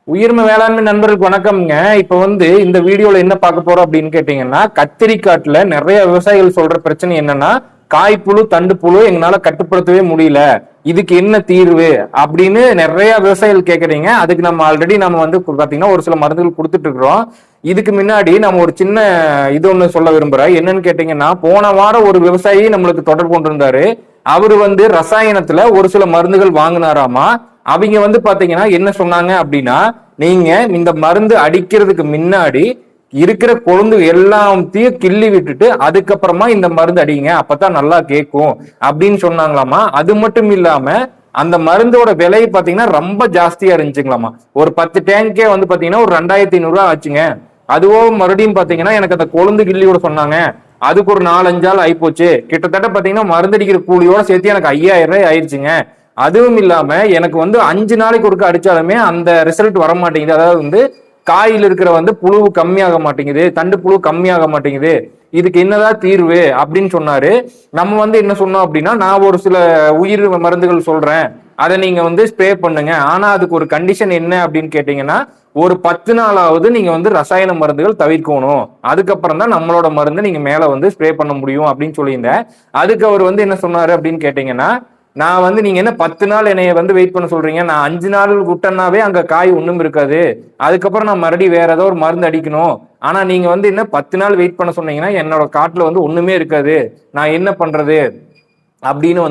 உயிர்ம வேளாண்மை நண்பர்களுக்கு வணக்கம்ங்க. இப்ப இந்த வீடியோல என்ன பார்க்க போறோம் அப்படின்னு கேட்டீங்கன்னா, கத்திரிக்காட்டுல நிறைய விவசாயிகள் சொல்ற பிரச்சனை என்னன்னா, காய்ப்புழு தண்டு புழு எங்களால கட்டுப்படுத்தவே முடியல, இதுக்கு என்ன தீர்வு அப்படின்னு நிறைய விவசாயிகள் கேக்குறீங்க. அதுக்கு நம்ம ஆல்ரெடி பாத்தீங்கன்னா ஒரு சில மருந்துகள் கொடுத்துட்டு இருக்கிறோம். இதுக்கு முன்னாடி நம்ம ஒரு சின்ன இது ஒண்ணு சொல்ல விரும்புறேன். என்னன்னு கேட்டீங்கன்னா, போன வாரம் ஒரு விவசாயி நம்மளுக்கு தொடர்பு கொண்டிருந்தாரு. அவரு ரசாயனத்துல ஒரு சில மருந்துகள் வாங்கினாராமா. அவங்க பாத்தீங்கன்னா என்ன சொன்னாங்க அப்படின்னா, நீங்க இந்த மருந்து அடிக்கிறதுக்கு முன்னாடி இருக்கிற கொழுந்து எல்லாத்தையும் கிள்ளி விட்டுட்டு அதுக்கப்புறமா இந்த மருந்து அடிங்க, அப்பதான் நல்லா கேட்கும் அப்படின்னு சொன்னாங்களாமா. அது மட்டும் இல்லாம அந்த மருந்தோட விலை பாத்தீங்கன்னா ரொம்ப ஜாஸ்தியா இருந்துச்சுங்களாமா. ஒரு 10 டேங்கே பாத்தீங்கன்னா ஒரு 2500 ரூபாய் ஆச்சுங்க. அதுவும் மறுபடியும் பாத்தீங்கன்னா எனக்கு அந்த கொழுந்து கிள்ளியோட சொன்னாங்க, அதுக்கு ஒரு 4-5 ஆள் ஆயிப்போச்சு. கிட்டத்தட்ட பாத்தீங்கன்னா மருந்து அடிக்கிற கூலியோட சேர்த்து எனக்கு 5000 ரூபாய் ஆயிடுச்சுங்க. அதுவும் இல்லாம எனக்கு 5 நாளைக்கு ஒருக்க அடிச்சாலுமே அந்த ரிசல்ட் வர மாட்டேங்குது. அதாவது காயில் இருக்கிற புழு கம்மியாக மாட்டேங்குது, தண்டு புழு கம்மியாக மாட்டேங்குது, இதுக்கு என்னதான் தீர்வு அப்படின்னு சொன்னாரு. நம்ம என்ன சொன்னோம் அப்படின்னா, நான் ஒரு சில உயிர் மருந்துகள் சொல்றேன், அதை நீங்க ஸ்ப்ரே பண்ணுங்க. ஆனா அதுக்கு ஒரு கண்டிஷன் என்ன அப்படின்னு கேட்டீங்கன்னா, ஒரு 10 நாளாவது நீங்க ரசாயன மருந்துகள் தவிர்க்கணும், அதுக்கப்புறம் தான் நம்மளோட மருந்து நீங்க மேல ஸ்ப்ரே பண்ண முடியும் அப்படின்னு சொல்லியிருந்தேன். அதுக்கு அவர் என்ன சொன்னாரு அப்படின்னு கேட்டீங்கன்னா, நான் நீங்க என்ன 10 நாள் என்னைய வெயிட் பண்ண சொல்றீங்க, நான் 5 நாள் விட்டேன்னாவே அங்க காய் ஒண்ணும் இருக்காது, அதுக்கப்புறம் நான் மறுபடியும் வேற ஏதோ ஒரு மருந்து அடிக்கணும். ஆனா நீங்க என்ன 10 நாள் வெயிட் பண்ண சொன்னீங்கன்னா என்னோட காட்டுல ஒண்ணுமே இருக்காது, நான் என்ன பண்றது அப்படின்னு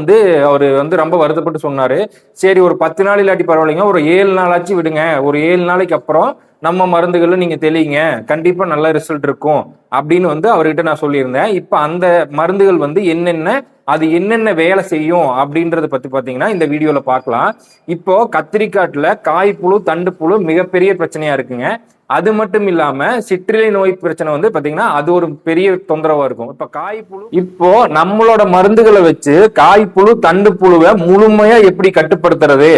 அவரு ரொம்ப வருத்தப்பட்டு சொன்னாரு. சரி, ஒரு 10 நாள் இல்லாட்டி பரவாயில்லைங்க, ஒரு 7 நாளாச்சு விடுங்க, ஒரு 7 நாளைக்கு அப்புறம் நம்ம மருந்துகளை நீங்க தெளிங்க, கண்டிப்பா நல்ல ரிசல்ட் இருக்கும் அப்படின்னு அவர்கிட்ட நான் சொல்லியிருந்தேன். இப்ப அந்த மருந்துகள் என்னென்ன, அது என்னென்ன வேலை செய்யும் அப்படின்றத பத்தி பாத்தீங்கன்னா இந்த வீடியோல பார்க்கலாம். இப்போ கத்திரிக்காட்டுல காய்ப்புழு தண்டு புழு மிகப்பெரிய பிரச்சனையா இருக்குங்க. அது மட்டும் இல்லாம சிற்றிலை நோய் பிரச்சனை பாத்தீங்கன்னா அது ஒரு பெரிய தொந்தரவா இருக்கும். இப்ப காய்ப்புழு, இப்போ நம்மளோட மருந்துகளை வச்சு காய்ப்புழு தண்டு புழுவை முழுமையா எப்படி கட்டுப்படுத்துறது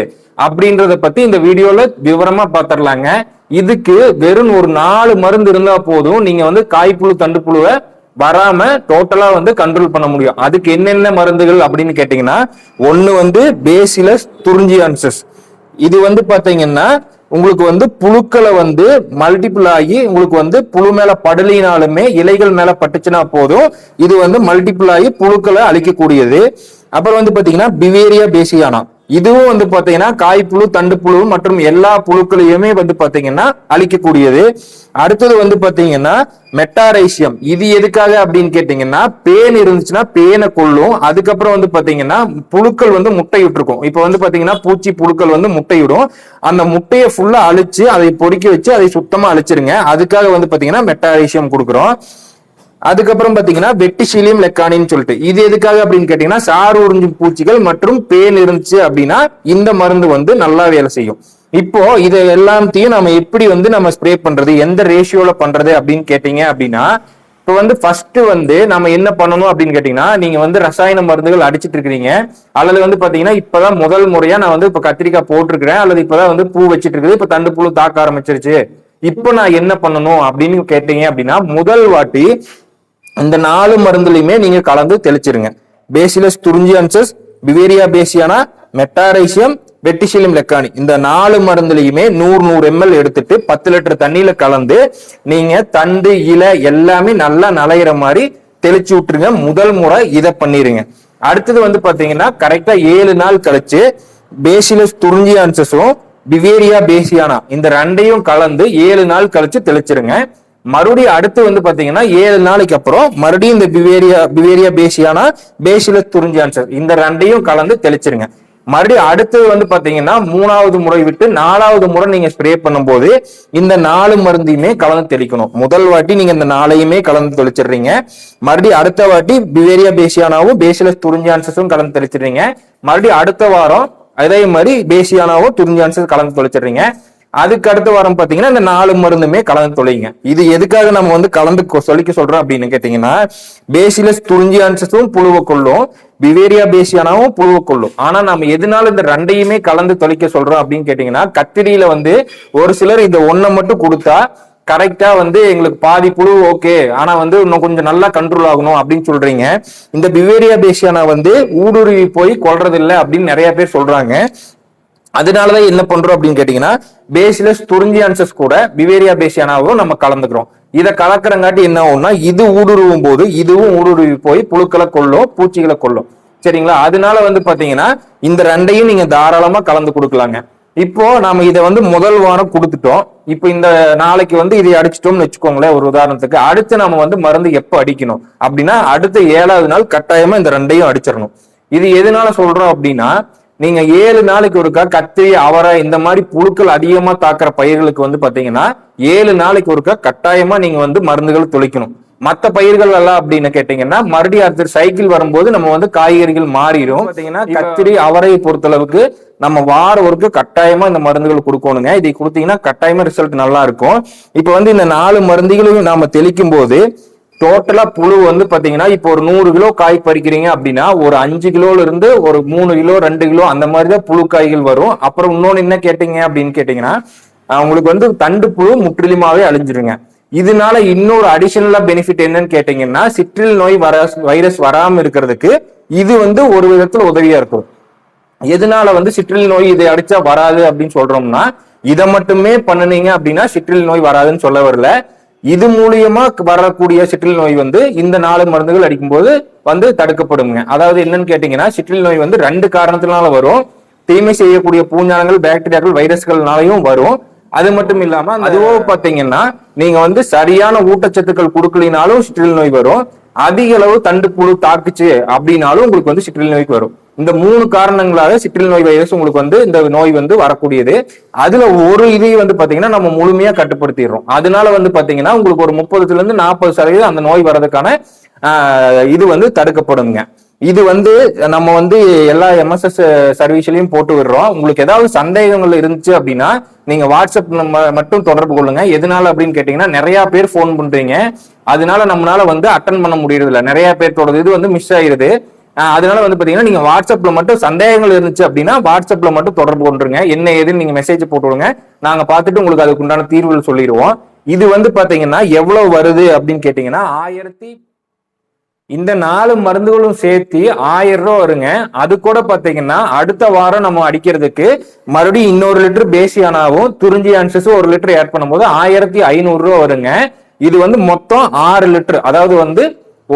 அப்படின்றத பத்தி இந்த வீடியோல விவரமா பாத்திரலாங்க. இதுக்கு வெறும் ஒரு 4 மருந்து இருந்தா போதும், நீங்க காய்ப்புழு தண்டு புழுவை வராம டோட்டலா கண்ட்ரோல் பண்ண முடியும். அதுக்கு என்னென்ன மருந்துகள் அப்படின்னு கேட்டீங்கன்னா, ஒண்ணு பேசிலஸ் துரிஞ்சியான்சிஸ். இது பாத்தீங்கன்னா உங்களுக்கு புழுக்களை மல்டிபிள் ஆகி உங்களுக்கு புழு மேல படலினாலுமே இலைகள் மேல பட்டுச்சுன்னா போதும், இது மல்டிபிள் ஆகி புழுக்களை அழிக்கக்கூடியது. அப்புறம் பாத்தீங்கன்னா பிவேரியா பேசியானா, இதுவும் பாத்தீங்கன்னா காய்ப்புழு தண்டு புழு மற்றும் எல்லா புழுக்களையுமே பாத்தீங்கன்னா அழிக்கக்கூடியது. அடுத்தது பாத்தீங்கன்னா மெட்டாரைசியம். இது எதுக்காக அப்படின்னு கேட்டீங்கன்னா, பேன் இருந்துச்சுன்னா பேனை கொள்ளும். அதுக்கப்புறம் பாத்தீங்கன்னா புழுக்கள் முட்டையிட்டு இருக்கும். இப்ப பாத்தீங்கன்னா பூச்சி புழுக்கள் முட்டையிடும். அந்த முட்டையை ஃபுல்லா அழிச்சு அதை பொறிக்க வச்சு அதை சுத்தமா அழிச்சிருங்க. அதுக்காக பாத்தீங்கன்னா மெட்டாரைசியம் கொடுக்குறோம். அதுக்கப்புறம் பாத்தீங்கன்னா வெட்டிசிலியம் லெக்கானின்னு சொல்லிட்டு, இது எதுக்காக அப்படின்னு கேட்டீங்கன்னா, சாறு உறிஞ்சும் பூச்சிகள் மற்றும் பேன் இருந்துச்சு அப்படின்னா இந்த மருந்து நல்லா வேலை செய்யும். இப்போ இதை எல்லாத்தையும் நம்ம எப்படி நம்ம ஸ்ப்ரே பண்றது, எந்த ரேஷியோல பண்றது அப்படின்னு கேட்டீங்க அப்படின்னா, இப்போ ஃபர்ஸ்ட் நம்ம என்ன பண்ணணும் அப்படின்னு கேட்டீங்கன்னா, நீங்க ரசாயன மருந்துகள் அடிச்சிட்டு இருக்கிறீங்க, அல்லது பாத்தீங்கன்னா இப்பதான் முதல் முறையா நான் இப்ப கத்திரிக்காய் போட்டிருக்கிறேன், அல்லது இப்பதான் பூ வச்சிட்டு இருக்குது, இப்ப தண்டு புழு தாக்க ஆரம்பிச்சிருச்சு, இப்போ நான் என்ன பண்ணணும் அப்படின்னு கேட்டீங்க அப்படின்னா, முதல் வாட்டி இந்த 4 மருந்துலையுமே நீங்க கலந்து தெளிச்சிருங்க. Bacillus துரிஞ்சியான்சிஸ், Beauveria பேசியானா, Metarhizium, Verticillium lecanii, இந்த 4 மருந்துலையுமே 100 ml எடுத்துட்டு 10 லிட்டர் தண்ணியில கலந்து நீங்க தண்டு இலை எல்லாமே நல்லா நலையிற மாதிரி தெளிச்சு விட்டுருங்க. முதல் முறை இதை பண்ணிருங்க. அடுத்தது பாத்தீங்கன்னா கரெக்டா 7 நாள் கழிச்சு பேசிலஸ் துரிஞ்சியான்சிஸும் பிவேரியா பேசியானா இந்த ரெண்டையும் கலந்து 7 நாள் கழிச்சு தெளிச்சிருங்க. மறுபடியும் அடுத்து பாத்தீங்கன்னா 7 நாளைக்கு அப்புறம் மறுபடியும் இந்த பிவேரியா பேசியானா பேசிலஸ் துரிஞ்சியான்சிஸ் இந்த ரெண்டையும் கலந்து தெளிச்சிருங்க. மறுபடியும் அடுத்தது பாத்தீங்கன்னா 3வது முறை விட்டு 4வது முறை நீங்க ஸ்ப்ரே பண்ணும்போது இந்த 4 மருந்தையுமே கலந்து தெளிக்கணும். முதல் வாட்டி நீங்க இந்த 4ஐயுமே கலந்து தெளிச்சிடுறீங்க. மறுபடியும் அடுத்த வாட்டி பிவேரியா பேசியானாவும் பேசிலஸ் துரிஞ்சியான்சிஸும் கலந்து தெளிச்சிடுறீங்க. மறுபடியும் அடுத்த வாரம் அதே மாதிரி பேசியானாவும் துரிஞ்சியான்சிஸ் கலந்து தெளிச்சிடுறீங்க. அதுக்கு அடுத்த வாரம் பாத்தீங்கன்னா இந்த 4 மருந்துமே கலந்து தொலைங்க. இது எதுக்காக நம்ம கலந்து சொல்லிக்க சொல்றோம் அப்படின்னு கேட்டீங்கன்னா, பேசிலஸ் துரிஞ்சியான்சிஸும் புழுவை கொள்ளும், பிவேரியா பேசியானாவும் புழுவை கொள்ளும். ஆனா நம்ம எதனால இந்த ரெண்டையுமே கலந்து தொலைக்க சொல்றோம் அப்படின்னு கேட்டீங்கன்னா, கத்திரியில ஒரு சிலர் இந்த ஒன்றை மட்டும் கொடுத்தா கரெக்டா எங்களுக்கு பாதி புழு ஓகே, ஆனா இன்னும் கொஞ்சம் நல்லா கண்ட்ரோல் ஆகணும் அப்படின்னு சொல்றீங்க. இந்த பிவேரியா பேசியானா ஊடுருவி போய் கொள்றது இல்லை அப்படின்னு நிறைய பேர் சொல்றாங்க. அதனாலதான் என்ன பண்றோம் அப்படின்னு கேட்டீங்கன்னா பேசிலஸ் துரிஞ்சியான்சஸ் கூட பிவேரியா பேசியானாவும் நம்ம கலந்துக்கிறோம். இதை கலக்கிறங்காட்டி என்ன ஆகும்னா இது ஊடுருவும் போது இதுவும் ஊடுருவி போய் புழுக்களை கொல்லும், பூச்சிகளை கொல்லும். சரிங்களா? அதனால வந்து பாத்தீங்கன்னா இந்த ரெண்டையும் நீங்க தாராளமா கலந்து கொடுக்கலாங்க. இப்போ நாம இதை வந்து முதல் வாரம் கொடுத்துட்டோம். இப்போ இந்த நாளைக்கு வந்து இதை அடிச்சிட்டோம்னு வச்சுக்கோங்களேன் ஒரு உதாரணத்துக்கு. அடுத்து நம்ம வந்து மருந்து எப்ப அடிக்கணும் அப்படின்னா அடுத்த 7வது நாள் கட்டாயமா இந்த ரெண்டையும் அடிச்சிடணும். இது எதனால சொல்றோம் அப்படின்னா நீங்க 7 நாளைக்கு ஒருக்கா கத்திரி, அவரை இந்த மாதிரி புழுக்கள் அதிகமா தாக்குற பயிர்களுக்கு வந்து பாத்தீங்கன்னா 7 நாளைக்கு ஒருக்கா கட்டாயமா நீங்க வந்து மருந்துகள் தெளிக்கணும். மற்ற பயிர்கள் எல்லாம் அப்படின்னு கேட்டீங்கன்னா மறுபடியும் அடுத்த சைக்கிள் வரும்போது நம்ம வந்து காய்கறிகள் மாறிடும். பாத்தீங்கன்னா கத்திரி, அவரையை பொறுத்தளவுக்கு நம்ம வார ஒருக்கு கட்டாயமா இந்த மருந்துகள் கொடுக்கணுங்க. இதை கொடுத்தீங்கன்னா கட்டாயமா ரிசல்ட் நல்லா இருக்கும். இப்ப வந்து இந்த 4 மருந்துகளையும் நாம தெளிக்கும் போது டோட்டலா புழு வந்து பாத்தீங்கன்னா இப்போ ஒரு 100 கிலோ காய் பறிக்கிறீங்க அப்படின்னா ஒரு 5 கிலோல இருந்து ஒரு 3 கிலோ 2 கிலோ அந்த மாதிரிதான் புழு காய்கள் வரும். அப்புறம் இன்னொன்னு என்ன கேட்டீங்க அப்படின்னு கேட்டீங்கன்னா உங்களுக்கு வந்து தண்டு புழு முற்றிலுமாவே அழிஞ்சிருங்க. இதனால இன்னொரு அடிஷனலா பெனிஃபிட் என்னன்னு கேட்டீங்கன்னா சிற்றில் நோய் வைரஸ் வராம இருக்கிறதுக்கு இது வந்து ஒரு விதத்துல உதவியா இருக்கும். எதனால வந்து சிற்றில் நோய் இதை அடிச்சா வராது அப்படின்னு சொல்றோம்னா இதை மட்டுமே பண்ணுனீங்க அப்படின்னா சிற்றில் நோய் வராதுன்னு சொல்ல வரல. இது மூலியமா வரக்கூடிய சிற்றில் நோய் வந்து இந்த 4 மருந்துகள் அடிக்கும்போது வந்து தடுக்கப்படுங்க. அதாவது என்னன்னு கேட்டீங்கன்னா சிற்றில் நோய் வந்து 2 காரணத்தினால வரும். தீமை செய்யக்கூடிய பூஞ்சானங்கள், பாக்டீரியாக்கள், வைரஸ்கள்னாலையும் வரும். அது மட்டும் இல்லாம அதுவோ பாத்தீங்கன்னா நீங்க வந்து சரியான ஊட்டச்சத்துக்கள் கொடுக்கலினாலும் சிற்றில் நோய் வரும். அதிக அளவு தண்டு புழு தாக்குச்சு அப்படின்னாலும் உங்களுக்கு வந்து சிற்றில் நோய்க்கு வரும். இந்த 3 காரணங்களாக சிற்றில் நோய் வைரஸ் உங்களுக்கு வந்து இந்த நோய் வந்து வரக்கூடியது. அதுல ஒரு இதை வந்து பாத்தீங்கன்னா நம்ம முழுமையா கட்டுப்படுத்திடுறோம். அதனால வந்து பாத்தீங்கன்னா உங்களுக்கு ஒரு 30% இருந்து 40% அந்த நோய் வர்றதுக்கான இது வந்து தடுக்கப்படுங்க. இது வந்து நம்ம வந்து எல்லா எம்எஸ்எஸ் சர்வீஸ்லயும் போட்டு விடுறோம். உங்களுக்கு ஏதாவது சந்தேகங்கள் இருந்துச்சு அப்படின்னா நீங்க வாட்ஸ்அப் மட்டும் தொடர்பு கொள்ளுங்க. எதனால அப்படின்னு கேட்டீங்கன்னா நிறைய பேர் போன் பண்றீங்க, அதனால நம்மளால வந்து அட்டன் பண்ண முடியறது இல்லை. நிறைய பேர்த்தோட இது வந்து மிஸ் ஆயிருது. அதனால வந்து பாத்தீங்கன்னா நீங்க வாட்ஸ்அப்ல மட்டும் சந்தேகங்கள் இருந்துச்சு அப்படின்னா வாட்ஸ்அப்ல மட்டும் தொடர்பு கொண்டுருங்க. என்ன ஏதுன்னு நீங்க மெசேஜ் போட்டு விடுங்க. நாங்க பார்த்துட்டு உங்களுக்கு அதுக்கு உண்டான தீர்வுகள் சொல்லிடுவோம். இது வந்து பாத்தீங்கன்னா எவ்வளவு வருது அப்படின்னு கேட்டீங்கன்னா இந்த 4 மருந்துகளும் சேர்த்து 1000 ரூபா வருங்க. அது கூட பாத்தீங்கன்னா அடுத்த வாரம் நம்ம அடிக்கிறதுக்கு மறுபடியும் இன்னொரு லிட்டர் பேசியானாவும் துரிஞ்சியான்சஸும் 1 லிட்டர் ஆட் பண்ணும்போது 1500 ரூபா வருங்க. இது வந்து மொத்தம் 6 லிட்டர். அதாவது வந்து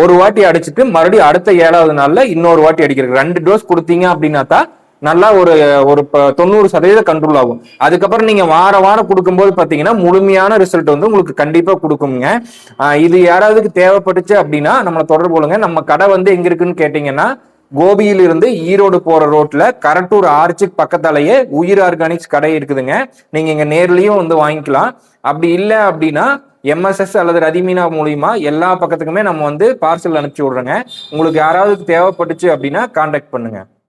ஒரு வாட்டி அடிச்சுட்டு மறுபடியும் அடுத்த 7வது நாள்ல இன்னொரு வாட்டி அடிக்கிறது 2 டோஸ் கொடுத்தீங்க அப்படின்னா தான் நல்லா ஒரு 90% கண்ட்ரோல் ஆகும். அதுக்கப்புறம் நீங்க வாரம் கொடுக்கும்போது பாத்தீங்கன்னா முழுமையான ரிசல்ட் வந்து உங்களுக்கு கண்டிப்பா கொடுக்குங்க. இது யாராவதுக்கு தேவைப்பட்டுச்சு அப்படின்னா நம்மளை தொடர்பு கொள்ளுங்க. நம்ம கடை வந்து எங்க இருக்குன்னு கேட்டீங்கன்னா கோபியில இருந்து ஈரோடு போற ரோட்ல கரட்டூர் ஆர்ச்சுக்கு பக்கத்தாலேயே உயிர் ஆர்கானிக்ஸ் கடை இருக்குதுங்க. நீங்க இங்க நேர்லயும் வந்து வாங்கிக்கலாம். அப்படி இல்லை அப்படின்னா எம்எஸ்எஸ் அல்லது ரதிமீனா மூலியமா எல்லா பக்கத்துக்குமே நம்ம வந்து பார்சல் அனுப்பிச்சு விடுறோங்க. உங்களுக்கு யாராவது தேவைப்பட்டுச்சு அப்படின்னா கான்டாக்ட் பண்ணுங்க.